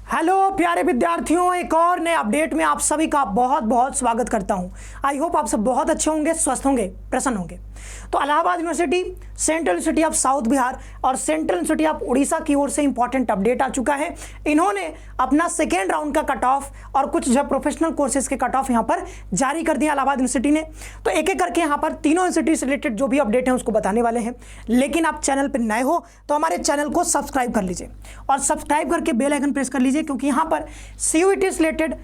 Hello प्यारे विद्यार्थियों, एक और नए अपडेट में आप सभी का बहुत बहुत स्वागत करता हूं। आई होप आप सब बहुत अच्छे होंगे, स्वस्थ होंगे, प्रसन्न होंगे। तो Allahabad university, central university of south Bihar और सेंट्रल यूनिवर्सिटी ऑफ उड़ीसा की ओर से इंपॉर्टेंट अपडेट आ चुका है। इन्होंने अपना सेकेंड राउंड का कट ऑफ और कुछ जो प्रोफेशनल कोर्सेज के कट ऑफ यहाँ पर जारी कर दिया इलाहाबाद यूनिवर्सिटी ने। तो एक एक करके यहाँ पर तीनों यूनिवर्सिटी से रिलेटेड जो भी अपडेट है उसको बताने वाले हैं। लेकिन आप चैनल पर नए हो तो हमारे चैनल को सब्सक्राइब कर लीजिए और सब्सक्राइब करके बेल आइकन प्रेस कर लीजिए, क्योंकि यहाँ पर सीयूईटी से रिलेटेड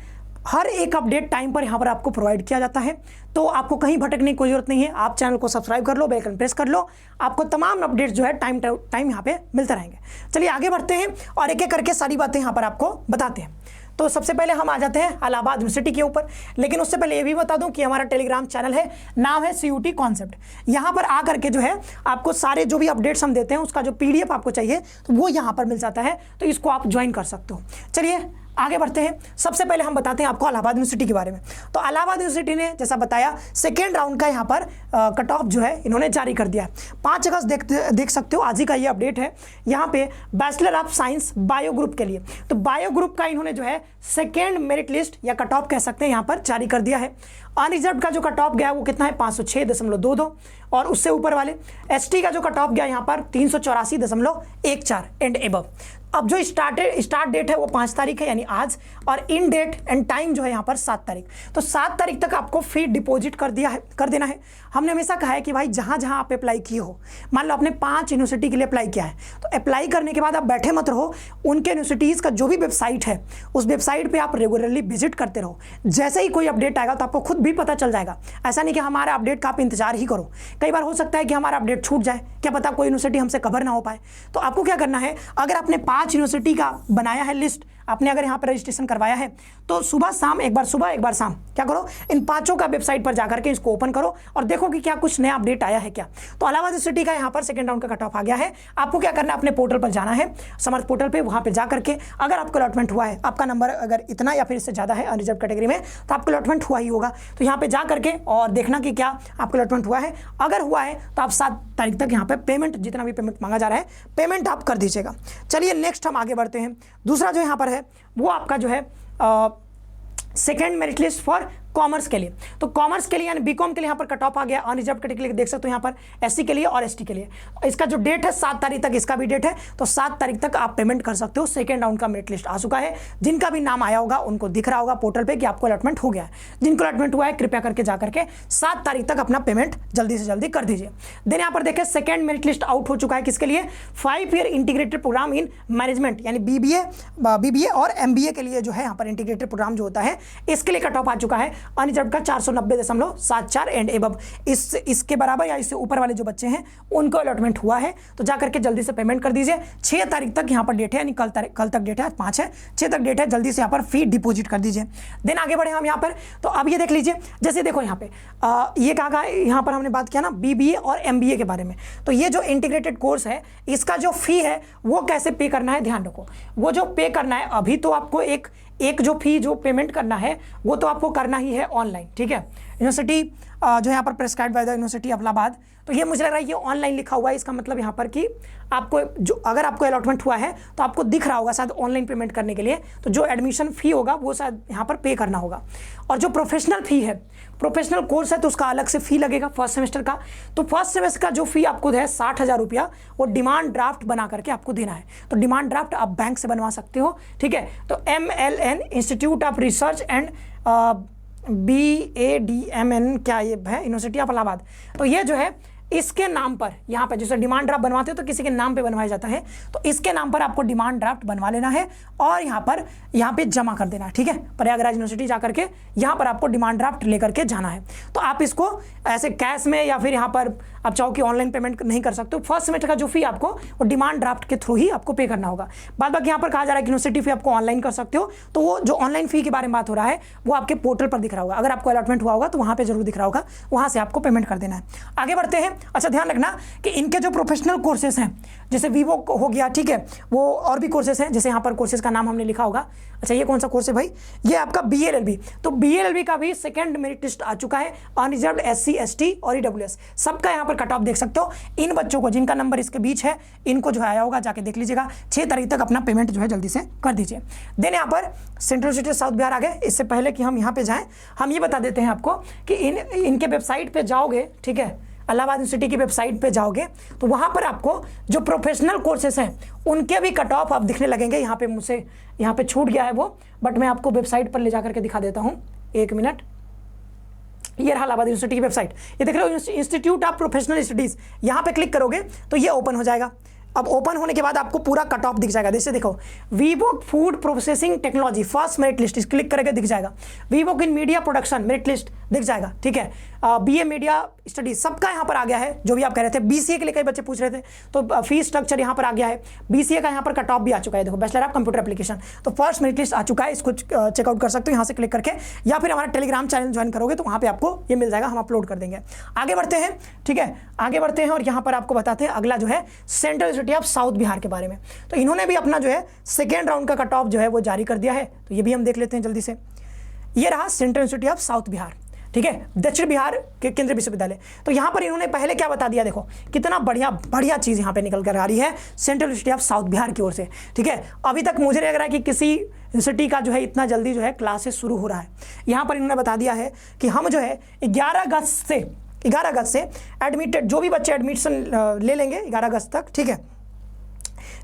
हर एक अपडेट टाइम पर यहाँ पर आपको प्रोवाइड किया जाता है। तो आपको कहीं भटकने की कोई जरूरत नहीं है। आप चैनल को सब्सक्राइब कर लो, बेल आइकन प्रेस कर लो, आपको तमाम अपडेट्स जो है टाइम यहाँ पे मिलते रहेंगे। चलिए आगे बढ़ते हैं और एक एक करके सारी बातें यहाँ पर आपको बताते हैं। तो सबसे पहले हम आ जाते हैं इलाहाबाद यूनिवर्सिटी के ऊपर। लेकिन उससे पहले ये भी बता दूं कि हमारा टेलीग्राम चैनल है, नाम है सीयूटी कॉन्सेप्ट। यहाँ पर आ करके जो है आपको सारे जो भी अपडेट्स हम देते हैं उसका जो पीडीएफ आपको चाहिए तो वो यहाँ पर मिल जाता है, तो इसको आप ज्वाइन कर सकते हो। चलिए आगे बढ़ते हैं। सबसे पहले हम बताते हैं आपको इलाहाबाद यूनिवर्सिटी के बारे में। तो इलाहाबाद यूनिवर्सिटी ने जैसा बताया सेकेंड राउंड का यहाँ पर कट ऑफ जो है इन्होंने जारी कर दिया है। 5 अगस्त देख सकते हो, आज ही का ये अपडेट है। यहाँ पे bachelor of science bio group के लिए, तो बायो ग्रुप का इन्होंने जो है सेकेंड मेरिट लिस्ट या कट ऑफ कह सकते हैं यहाँ पर जारी कर दिया है। अनरिजर्व का जो कट ऑफ गया वो कितना है 506.22 और उससे ऊपर वाले। एसटी का जो कट ऑफ गया यहाँ पर 384.14 एंड एबव। अब जो स्टार्ट डेट है वो 5 तारीख है यानी आज, और इन डेट एंड टाइम जो है यहाँ पर 7 तारीख। तो 7 तारीख तक आपको फी डिपॉजिट कर देना है। हमने हमेशा कहा है कि भाई जहाँ जहाँ आप अप्लाई किए हो, मान लो आपने 5 यूनिवर्सिटी के लिए अप्लाई किया है, तो अप्लाई करने के बाद आप बैठे मत रहो। उनके यूनिवर्सिटीज़ का जो भी वेबसाइट है उस वेबसाइट पर आप रेगुलरली विजिट करते रहो। जैसे ही कोई अपडेट आएगा तो आपको खुद भी पता चल जाएगा। ऐसा नहीं कि हमारा अपडेट का आप इंतजार ही करो। कई बार हो सकता है कि हमारा अपडेट छूट जाए, क्या पता कोई यूनिवर्सिटी हमसे कवर ना हो पाए। तो आपको क्या करना है, अगर आपने 5 यूनिवर्सिटी का बनाया है लिस्ट, आपने अगर यहाँ पर रजिस्ट्रेशन करवाया है, तो सुबह शाम एक बार सुबह एक बार शाम क्या करो, इन 5 का वेबसाइट पर जाकर के इसको ओपन करो और देखो कि क्या कुछ नया अपडेट आया है क्या। तो इलाहाबाद यूनिवर्सिटी का यहाँ पर सेकंड राउंड का कट ऑफ आ गया है। आपको क्या करना है, अपने पोर्टल पर जाना है, समर्थ पोर्टल पे, वहाँ पे जाकर के अगर आपको अलॉटमेंट हुआ है, आपका नंबर अगर इतना या फिर इससे ज़्यादा है अनरिजर्व कैटेगरी में, तो आपको अलॉटमेंट हुआ ही होगा। तो यहाँ पे जा करके और देखना कि क्या आपको अलॉटमेंट हुआ है। अगर हुआ है तो आप 7 तारीख तक यहाँ पे पेमेंट, जितना भी पेमेंट मांगा जा रहा है, पेमेंट आप कर दीजिएगा। चलिए नेक्स्ट हम आगे बढ़ते हैं। दूसरा जो यहाँ पर है वो आपका जो है second merit list for commerce के लिए। तो कॉमर्स के लिए यानी बीकॉम के लिए यहाँ पर कट ऑफ आ गया। अनरिजर्व कैटेगरी के लिए देख सकते हो यहाँ पर एससी के लिए और एसटी के लिए। इसका जो डेट है 7 तारीख तक, इसका भी डेट है, तो 7 तारीख तक आप पेमेंट कर सकते हो। सेकंड राउंड का मेरिट लिस्ट आ चुका है। जिनका भी नाम आया होगा उनको दिख रहा होगा पोर्टल पे कि आपको अलॉटमेंट हो गया है। जिनको अलॉटमेंट हुआ है कृपया करके जाकर के 7 तारीख तक अपना पेमेंट जल्दी से जल्दी कर दीजिए। देन यहाँ पर देखिए सेकेंड मेरिट लिस्ट आउट हो चुका है। किसके लिए, 5 year integrated program in management यानी बीबीए और एमबीए के लिए जो है यहाँ पर इंटीग्रेटेड प्रोग्राम जो होता है, इसके लिए कट ऑफ आ चुका है। अनरिजर्व का 490.74 एंड एबव, इसके बराबर या इससे ऊपर वाले जो बच्चे हैं उनको अलॉटमेंट हुआ है, तो जाकर के जल्दी से पेमेंट कर दीजिए। 6 तारीख तक यहाँ पर डेट है, यानी कल तक डेट है, 5 है, 6 तक डेट है, जल्दी से यहाँ पर फी डिपॉजिट कर दीजिए। देन आगे बढ़े हम यहाँ पर। तो अब ये देख लीजिए, जैसे देखो यहाँ पे ये कहा यहाँ पर हमने बात किया ना बीबीए और एमबीए के बारे में। तो ये जो इंटीग्रेटेड कोर्स है इसका जो फी है वो कैसे पे करना है, ध्यान रखो। वो जो पे करना है, अभी तो आपको एक जो फी जो पेमेंट करना है वो तो आपको करना ही है ऑनलाइन, ठीक है। यूनिवर्सिटी जो यहाँ पर prescribe by the university of Allahabad, तो ये मुझे लग रहा है ये ऑनलाइन लिखा हुआ है। इसका मतलब यहाँ पर कि आपको जो अगर आपको अलॉटमेंट हुआ है तो आपको दिख रहा होगा शायद ऑनलाइन पेमेंट करने के लिए, तो जो एडमिशन फ़ी होगा वो शायद यहाँ पर पे करना होगा। और जो प्रोफेशनल फ़ी है, प्रोफेशनल कोर्स है तो उसका अलग से फ़ी लगेगा फर्स्ट सेमेस्टर का। तो फर्स्ट सेमेस्टर का जो फ़ी आपको है 60,000 रुपया, वो डिमांड ड्राफ्ट बना करके आपको देना है। तो डिमांड ड्राफ्ट आप बैंक से बनवा सकते हो, ठीक है। तो MLN institute of research and BADMN क्या ये है, यूनिवर्सिटी ऑफ इलाहाबाद। तो ये जो है इसके नाम पर यहाँ पे जैसे डिमांड ड्राफ्ट बनवाते हो तो किसी के नाम पे बनवाया जाता है, तो इसके नाम पर आपको डिमांड ड्राफ्ट बनवा लेना है और यहाँ पे जमा कर देना है, ठीक है। प्रयागराज यूनिवर्सिटी जाकर के यहाँ पर आपको डिमांड ड्राफ्ट लेकर के जाना है। तो आप इसको ऐसे कैश में या फिर यहाँ पर आप चाहो कि ऑनलाइन पेमेंट नहीं कर सकते हो। फर्स्ट सेमेस्टर का जो फी आपको वो डिमांड ड्राफ्ट के थ्रू ही आपको पे करना होगा। बाद बाकी यहाँ पर कहा जा रहा है कि यूनिवर्सिटी फी आपको ऑनलाइन कर सकते हो, तो वो जो ऑनलाइन फी के बारे में बात हो रहा है वो आपके पोर्टल पर दिख रहा होगा। अगर आपको अलॉटमेंट हुआ होगा तो वहाँ पर जरूर दिख रहा होगा, वहाँ से आपको पेमेंट कर देना है। आगे बढ़ते हैं। अच्छा ध्यान रखना कि इनके जो प्रोफेशनल कोर्सेज हैं, जैसे वीवो हो गया, ठीक है, वो और भी कोर्सेज हैं, जैसे यहाँ पर कोर्सेज का नाम हमने लिखा होगा। अच्छा ये कौन सा कोर्स है भाई, ये आपका BLLB। तो BLLB का भी सेकंड मेरिट लिस्ट आ चुका है, अनरिजर्व्ड SC ST और EWS सबका यहाँ पर कट ऑफ देख सकते हो। इन बच्चों को जिनका नंबर इसके बीच है, इनको जो आया होगा जाके देख लीजिएगा। 6 तारीख तक अपना पेमेंट जो है जल्दी से कर दीजिए। देन यहाँ पर सेंट्रल यूनिवर्सिटी साउथ बिहार आ गए। इससे पहले कि हम यहाँ पे जाएं, हम ये बता देते हैं आपको कि इनके वेबसाइट पे जाओगे, ठीक है, इलाहाबाद यूनिवर्सिटी की वेबसाइट पे जाओगे तो वहाँ पर आपको जो प्रोफेशनल कोर्सेज हैं उनके भी कट ऑफ आप दिखने लगेंगे। यहाँ पे मुझसे यहाँ पे छूट गया है वो, बट मैं आपको वेबसाइट पर ले जा करके दिखा देता हूँ, 1 मिनट। ये रहा इलाहाबाद यूनिवर्सिटी की वेबसाइट, ये देख रहे हो, इंस्टीट्यूट ऑफ प्रोफेशनल स्टडीज़। यहाँ पे क्लिक करोगे तो ये ओपन हो जाएगा। अब ओपन होने के बाद आपको पूरा कट ऑफ दिख जाएगा। जैसे देखो, वीवोक food processing technology first merit list, इस क्लिक करके दिख जाएगा। वीवोक in media production merit list दिख जाएगा, ठीक है। BA मीडिया स्टडीज सबका यहाँ पर आ गया है, जो भी आप कह रहे थे। BCA के लिए कई बच्चे पूछ रहे थे, तो फीस स्ट्रक्चर यहाँ पर आ गया है। BCA का यहाँ पर कट ऑफ भी आ चुका है, देखो, बैचलर ऑफ कंप्यूटर एप्लीकेशन। तो फर्स्ट मेरिट लिस्ट आ चुका है, इसको चेकआउट कर सकते हो यहाँ से क्लिक करके, या फिर हमारा टेलीग्राम चैनल ज्वाइन करोगे तो वहाँ पर आपको ये मिल जाएगा, हम अपलोड कर देंगे। आगे बढ़ते हैं, ठीक है, आगे बढ़ते हैं और यहाँ पर आपको बताते हैं अगला जो है central university of south Bihar के बारे में। तो इन्होंने भी अपना जो है सेकेंड राउंड का कट ऑफ जो है वो जारी कर दिया है, तो ये भी हम देख लेते हैं जल्दी से। ये रहा central university of south Bihar, ठीक है, दक्षिण बिहार के केंद्रीय विश्वविद्यालय। तो यहाँ पर इन्होंने पहले क्या बता दिया, देखो कितना बढ़िया चीज़ यहाँ पे निकल कर आ रही है central university of south Bihar की ओर से, ठीक है। अभी तक मुझे लग रहा है कि किसी यूनिवर्सिटी का जो है इतना जल्दी जो है क्लासेस शुरू हो रहा है। यहाँ पर इन्होंने बता दिया है कि हम जो है 11 अगस्त से एडमिटेड जो भी बच्चे एडमिशन ले लेंगे 11 अगस्त तक, ठीक है।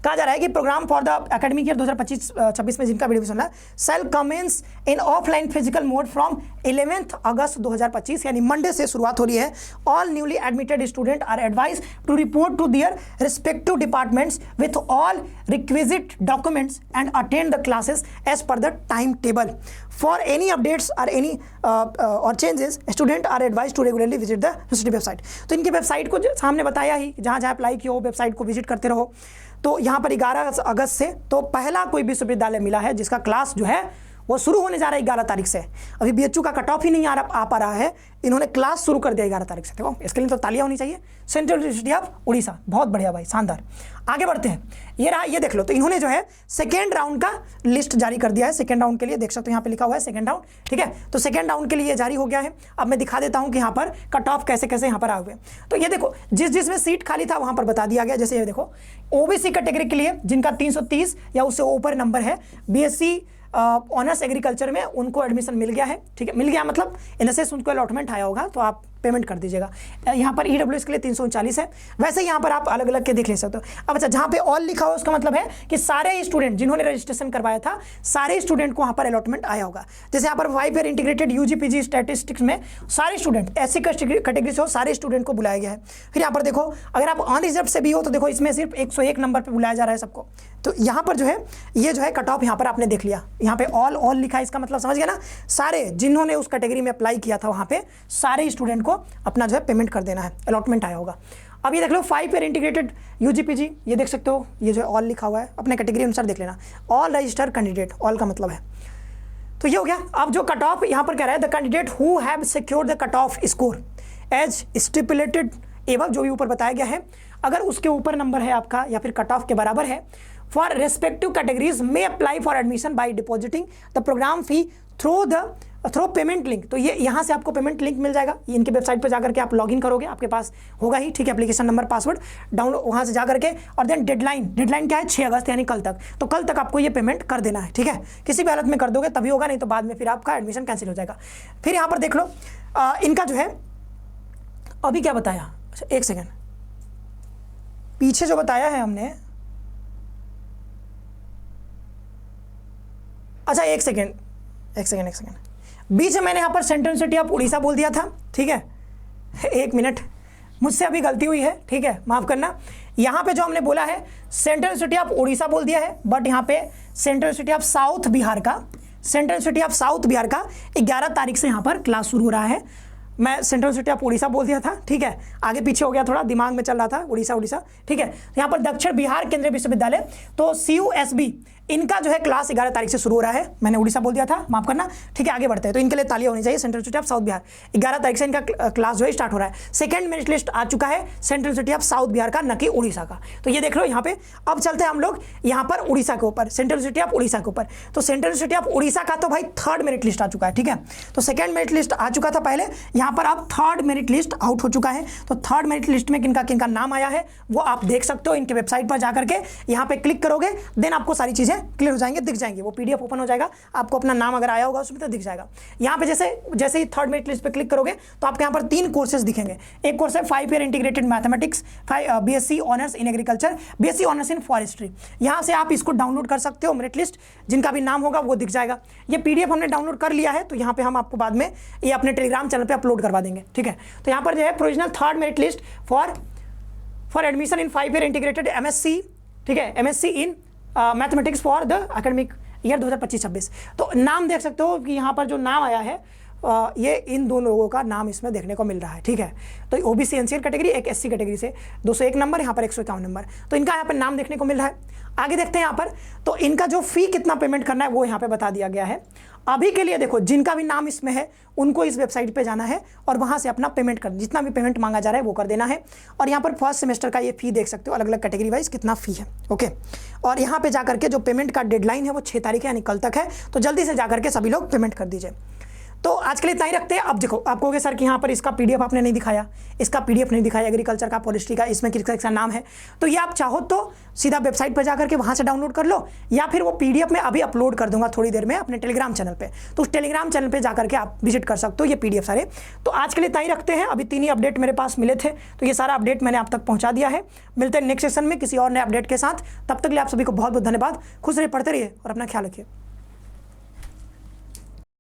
कहा जा रहा है कि program for the academic year 2025-26 में जिनका एडमिशन है shall commence in offline physical mode from 11 August 2025, यानी मंडे से शुरुआत हो रही है। All newly admitted student are advise to report to their respective departments with all requisite documents and attend the classes as per the time table. For any updates और any और changes student are advise to regularly visit the university website. तो इनकी website को सामने बताया ही, जहाँ जहाँ apply किया हो वेबसाइट को विजिट करते रहो। तो यहाँ पर 11 अगस्त से तो पहला कोई विश्वविद्यालय मिला है जिसका क्लास जो है वो शुरू होने जा रहा है 11 तारीख से। अभी BHU का कट ऑफ ही नहीं आ पा रहा है, इन्होंने क्लास शुरू कर दिया 11 तारीख से। देखो इसके लिए तो तालियां होनी चाहिए। सेंट्रल यूनिवर्सिटी ऑफ उड़ीसा, बहुत बढ़िया भाई, शानदार। आगे बढ़ते हैं, ये रहा, ये देख लो। तो इन्होंने जो है सेकेंड राउंड का लिस्ट जारी कर दिया है। सेकेंड राउंड के लिए देख सकते हो यहाँ पे लिखा हुआ है सेकेंड राउंड, ठीक है। तो सेकेंड राउंड के लिए ये जारी हो गया है। अब मैं दिखा देता हूँ कि यहाँ पर कट ऑफ कैसे कैसे यहाँ पर आ हुए। तो ये देखो, जिसमें सीट खाली था वहाँ पर बता दिया गया। जैसे ये देखो, OBC कैटेगरी के लिए जिनका 330 या उससे ऊपर नंबर है, BSc ऑनर्स एग्रीकल्चर में, उनको एडमिशन मिल गया है, ठीक है। मिल गया मतलब इन द सेंस उनको अलॉटमेंट आया होगा, तो आप पेमेंट कर दीजिएगा। यहाँ पर EWS के लिए 339 है। वैसे यहाँ पर आप अलग अलग के देख ले सकते हो। अब अच्छा, जहाँ पे ऑल लिखा हो उसका मतलब है कि सारे स्टूडेंट जिन्होंने रजिस्ट्रेशन करवाया था, सारे स्टूडेंट को वहाँ पर अलॉटमेंट आया होगा। जैसे यहाँ पर 5 year integrated UG PG statistics में सारे स्टूडेंट ऐसी कैटेगरी से हो, सारे स्टूडेंट को बुलाया गया है। फिर यहाँ पर देखो, अगर आप अनरिजर्व से भी हो तो देखो इसमें सिर्फ 101 नंबर पर बुलाया जा रहा है सबको। तो यहाँ पर जो है ये जो है कट ऑफ यहाँ पर आपने देख लिया, यहाँ पे ऑल लिखा है, इसका मतलब समझ गया ना। सारे जिन्होंने उस कैटेगरी में अप्लाई किया था वहाँ पे सारे स्टूडेंट को अपना जो है पेमेंट कर देना है, अलॉटमेंट आया होगा। अब ये देख लो 5 ईयर इंटीग्रेटेड UG PG, ये देख सकते हो, ये जो ऑल लिखा हुआ है, अपने कैटेगरी अनुसार देख लेना। ऑल रजिस्टर कैंडिडेट, ऑल का मतलब है। तो ये हो गया। अब जो कट ऑफ यहाँ पर कह रहा है, the candidate who have secured the cut off score as stipulated, एवं जो भी ऊपर बताया गया है, अगर उसके ऊपर नंबर है आपका या फिर कट ऑफ के बराबर है, फॉर रेस्पेक्टिव कैटेगरीज में apply for admission by depositing the program fee through payment link. तो ये यहाँ से आपको पेमेंट लिंक मिल जाएगा। ये इनकी वेबसाइट पर जाकर के आप लॉगिन करोगे, आपके पास होगा ही, ठीक है, एप्लीकेशन नंबर पासवर्ड डाउनलोड वहाँ से जाकर के। और देन डेडलाइन क्या है, 6 अगस्त, यानी कल तक। तो कल तक आपको ये पेमेंट कर देना है, ठीक है। किसी भी हालत में कर दोगे तभी होगा, नहीं तो बाद में फिर आपका एडमिशन कैंसिल हो जाएगा। फिर यहाँ पर देख लो इनका जो है अभी क्या बताया, एक सेकेंड, पीछे जो बताया है हमने, अच्छा एक सेकेंड, बीच में मैंने यहाँ पर सेंट्रल यूनिवर्सिटी ऑफ उड़ीसा बोल दिया था, ठीक है। 1 मिनट, मुझसे अभी गलती हुई है, ठीक है, माफ़ करना। यहाँ पे जो हमने बोला है सेंट्रल यूनिवर्सिटी ऑफ उड़ीसा बोल दिया है, बट यहाँ पे central university of south Bihar का 11 तारीख से यहाँ पर क्लास शुरू हो रहा है। मैं सेंट्रल यूनिवर्सिटी ऑफ उड़ीसा बोल दिया था, ठीक है, आगे पीछे हो गया, थोड़ा दिमाग में चल रहा था उड़ीसा, ठीक है। यहाँ पर दक्षिण बिहार केंद्रीय विश्वविद्यालय, तो CUSB इनका जो है क्लास 11 तारीख से शुरू हो रहा है। मैंने उड़ीसा बोल दिया था, माफ करना। ठीक है, आगे बढ़ते हैं। तो इनके लिए तालियां होनी चाहिए। Central university of south Bihar 11 तारीख से इनका क्लास जो है स्टार्ट हो रहा है। सेकंड मेरिट लिस्ट आ चुका है central university of south Bihar का, न कि उड़ीसा का। तो ये देख लो यहाँ पे। अब चलते हैं हम लोग यहाँ पर उड़ीसा के ऊपर, सेंट्रल यूनिवर्सिटी ऑफ उड़ीसा के ऊपर। तो सेंट्रल यूनिवर्सिटी ऑफ उड़ीसा का तो भाई थर्ड मेरिट लिस्ट आ चुका है। ठीक है, तो सेकंड मेरिट लिस्ट आ चुका था पहले, यहाँ पर अब थर्ड मेरिट लिस्ट आउट हो चुका है। तो थर्ड मेरिट लिस्ट में किनका किनका नाम आया है वो आप देख सकते हो। इनके वेबसाइट पर जाकर के यहाँ पे क्लिक करोगे, देन आपको सारी चीजें क्लियर हो जाएंगे, दिख जाएंगे। वो पीडीएफ ओपन हो जाएगा, आपको अपना नाम अगर आया होगा उसमें तो दिख जाएगा। यहाँ पे जैसे ही थर्ड मेरिट लिस्ट पे क्लिक करोगे तो आपको यहाँ पर 3 कोर्सेज दिखेंगे। एक कोर्स है 5 year integrated mathematics, BSc honours in agriculture, BSc honours in forestry. यहाँ से आप इसको डाउनलोड कर सकते हो। मेरिट लिस्ट जिनका भी नाम होगा वो दिख जाएगा। ये पीडीएफ हमने डाउनलोड कर लिया है, तो यहाँ पे हम आपको बाद में ये अपने टेलीग्राम चैनल पे अपलोड करवा देंगे। ठीक है, तो यहाँ पर जो है provisional third merit list for admission in 5 year integrated MSc, ठीक है, MSc in mathematics for the academic year 2025-26। तो नाम देख सकते हो कि यहाँ पर जो नाम आया है ये इन दोनों लोगों का नाम इसमें देखने को मिल रहा है। ठीक है, तो ओबीसी एनसीआर कैटेगरी, एक एससी कैटेगरी से 201 नंबर, यहाँ पर 151 नंबर, तो इनका यहाँ पर नाम देखने को मिल रहा है। आगे देखते हैं यहाँ पर, तो इनका जो फी कितना पेमेंट करना है वो यहाँ पे बता दिया गया है। अभी के लिए देखो, जिनका भी नाम इसमें है उनको इस वेबसाइट पे जाना है और वहाँ से अपना पेमेंट कर, जितना भी पेमेंट मांगा जा रहा है वो कर देना है। और यहाँ पर फर्स्ट सेमेस्टर का ये फी देख सकते हो, अलग अलग कैटेगरी वाइज कितना फी है। ओके, और यहाँ पे जाकर के जो पेमेंट का डेडलाइन है वो 6 तारीख है, यानी कल तक है। तो जल्दी से जाकर के सभी लोग पेमेंट कर दीजिए। तो आज के लिए इतना ही रखते हैं। अब देखो, आप कहोगे सर कि यहाँ पर इसका पीडीएफ आपने नहीं दिखाया, इसका पीडीएफ नहीं दिखाया, एग्रीकल्चर का, फॉरेस्ट्री का, इसमें किसका नाम है। तो ये आप चाहो तो सीधा वेबसाइट पर जाकर के वहाँ से डाउनलोड कर लो, या फिर वो पीडीएफ में अभी अपलोड कर दूंगा थोड़ी देर में अपने टेलीग्राम चैनल पे। तो उस टेलीग्राम चैनल पे जाकर के आप विजिट कर सकते हो ये पीडीएफ सारे। तो आज के लिए इतना ही रखते हैं। अभी 3 ही अपडेट मेरे पास मिले थे, तो ये सारा अपडेट मैंने आप तक पहुँचा दिया है। मिलते हैं नेक्स्ट सेशन में किसी और नए अपडेट के साथ। तब तक के लिए आप सभी को बहुत बहुत धन्यवाद। खुश रहिए, पढ़ते रहिए और अपना ख्याल रखिए।